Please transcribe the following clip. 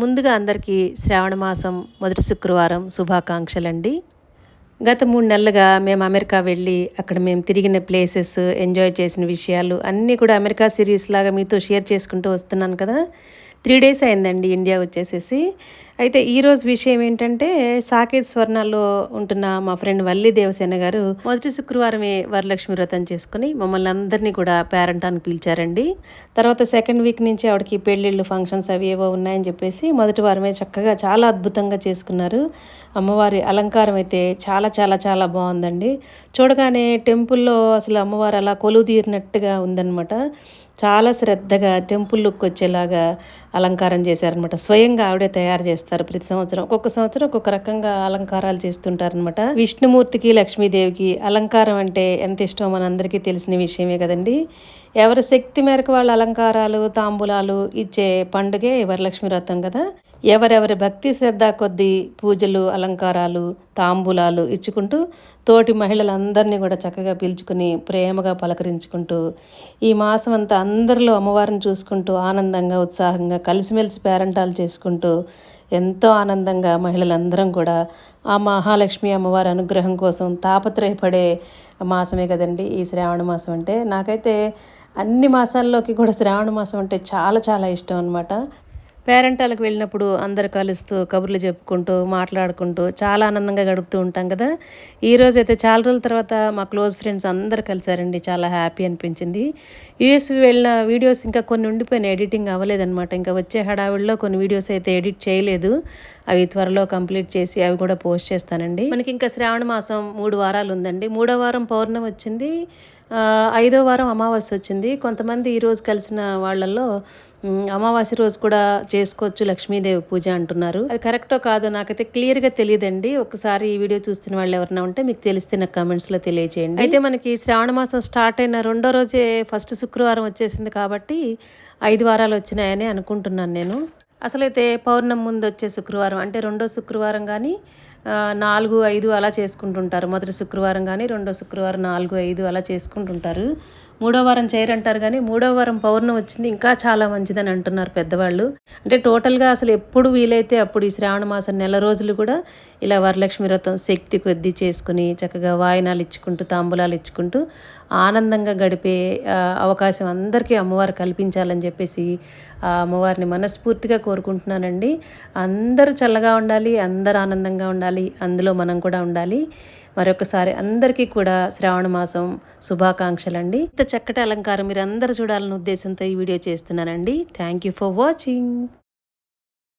ముందుగా అందరికీ శ్రావణ మాసం మొదటి శుక్రవారం శుభాకాంక్షలండి. గత 3 నెలలుగా మేము అమెరికా వెళ్ళి అక్కడ మేము తిరిగిన ప్లేసెస్, ఎంజాయ్ చేసిన విషయాలు అన్నీ కూడా అమెరికా సిరీస్ లాగా మీతో షేర్ చేసుకుంటూ వస్తున్నాను కదా. 3 డేస్ అయిందండి ఇండియా వచ్చేసేసి. అయితే ఈరోజు విషయం ఏంటంటే, సాకేత్ స్వర్ణాల్లో ఉంటున్న మా ఫ్రెండ్ వల్లి దేవసేన గారు మొదటి శుక్రవారమే వరలక్ష్మి వ్రతం చేసుకుని మమ్మల్ని అందరినీ కూడా పేరంటానికి పిలిచారండి. తర్వాత సెకండ్ వీక్ నుంచి ఆవిడకి పెళ్ళిళ్ళు, ఫంక్షన్స్ అవి ఏవో ఉన్నాయని చెప్పేసి మొదటి వారమే చక్కగా చాలా అద్భుతంగా చేసుకున్నారు. అమ్మవారి అలంకారం అయితే చాలా చాలా చాలా బాగుందండి. చూడగానే టెంపుల్లో అసలు అమ్మవారు అలా కొలువు తీరినట్టుగా ఉందన్నమాట. చాలా శ్రద్ధగా టెంపుల్ లుక్ వచ్చేలాగా అలంకారం చేశారనమాట. స్వయంగా ఆవిడే తయారు చేస్తారు ప్రతి సంవత్సరం. ఒక్కొక్క సంవత్సరం ఒక్కొక్క రకంగా అలంకారాలు చేస్తుంటారనమాట. విష్ణుమూర్తికి, లక్ష్మీదేవికి అలంకారం అంటే ఎంత ఇష్టమో మనందరికీ తెలిసిన విషయమే కదండి. ఎవరి శక్తి మేరకు వాళ్ళ అలంకారాలు, తాంబూలాలు ఇచ్చే పండుగే వరలక్ష్మి వ్రతం కదా. ఎవరెవరి భక్తి శ్రద్ధ కొద్దీ పూజలు, అలంకారాలు, తాంబూలాలు ఇచ్చుకుంటూ తోటి మహిళలందరినీ కూడా చక్కగా పిలుచుకుని ప్రేమగా పలకరించుకుంటూ ఈ మాసం అంతా అందరిలో అమ్మవారిని చూసుకుంటూ ఆనందంగా, ఉత్సాహంగా కలిసిమెలిసి పేరంటాలు చేసుకుంటూ ఎంతో ఆనందంగా మహిళలందరం కూడా ఆ మహాలక్ష్మి అమ్మవారి అనుగ్రహం కోసం తాపత్రయపడే మాసమే కదండి ఈ శ్రావణ మాసం అంటే. నాకైతే అన్ని మాసాల్లోకి కూడా శ్రావణ మాసం అంటే చాలా చాలా ఇష్టం అనమాట. పేరెంటాలకు వెళ్ళినప్పుడు అందరు కలుస్తూ కబుర్లు చెప్పుకుంటూ మాట్లాడుకుంటూ చాలా ఆనందంగా గడుపుతూ ఉంటాం కదా. ఈరోజు అయితే చాలా రోజుల తర్వాత మా క్లోజ్ ఫ్రెండ్స్ అందరు కలిసారండి. చాలా హ్యాపీ అనిపించింది. యూఎస్ వెళ్ళిన వీడియోస్ ఇంకా కొన్ని ఉండిపోయిన ఎడిటింగ్ అవ్వలేదన్నమాట. ఇంకా వచ్చే హడావిడిలో కొన్ని వీడియోస్ అయితే ఎడిట్ చేయలేదు. అవి త్వరలో కంప్లీట్ చేసి అవి కూడా పోస్ట్ చేస్తానండి. మనకి ఇంకా శ్రావణ మాసం 3 వారాలు ఉందండి. 3వ వారం పౌర్ణమి వచ్చింది, 5వ వారం అమావాస్య వచ్చింది. కొంతమంది ఈరోజు కలిసిన వాళ్ళల్లో అమావాస్య రోజు కూడా చేసుకోవచ్చు లక్ష్మీదేవి పూజ అంటున్నారు. అది కరెక్టో కాదో నాకైతే క్లియర్గా తెలియదండి. ఒకసారి ఈ వీడియో చూస్తున్న వాళ్ళు ఎవరైనా ఉంటే మీకు తెలిస్తే నాకు కామెంట్స్లో తెలియజేయండి. అయితే మనకి శ్రావణ మాసం స్టార్ట్ అయిన 2వ రోజే ఫస్ట్ శుక్రవారం వచ్చేసింది కాబట్టి 5 వారాలు వచ్చినాయని అనుకుంటున్నాను నేను. అసలైతే పౌర్ణమి ముందు వచ్చే శుక్రవారం అంటే 2వ శుక్రవారం కానీ 4, 5 అలా చేసుకుంటుంటారు. మొదటి శుక్రవారం కానీ 2వ శుక్రవారం 4, 5 అలా చేసుకుంటుంటారు. 3వ వారం చేయరంటారు కానీ 3వ వారం పౌర్ణమి వచ్చింది ఇంకా చాలా మంచిదని అంటున్నారు పెద్దవాళ్ళు. అంటే టోటల్గా అసలు ఎప్పుడు వీలైతే అప్పుడు ఈ శ్రావణ మాసం నెల రోజులు కూడా ఇలా వరలక్ష్మి వ్రతం శక్తి కొద్దీ చేసుకుని చక్కగా వాయినాలు ఇచ్చుకుంటూ, తాంబూలాలు ఇచ్చుకుంటూ ఆనందంగా గడిపే అవకాశం అందరికీ అమ్మవారు కల్పించాలని చెప్పేసి ఆ అమ్మవారిని మనస్ఫూర్తిగా కోరుకుంటున్నానండి. అందరూ చల్లగా ఉండాలి, అందరూ ఆనందంగా ఉండాలి, అందులో మనం కూడా ఉండాలి. మరొకసారి అందరికీ కూడా శ్రావణ మాసం శుభాకాంక్షలండి. ఇంత చక్కటి అలంకారం మీరు అందరూ చూడాలన్న ఉద్దేశంతో ఈ వీడియో చేస్తున్నానండి. Thank you for watching.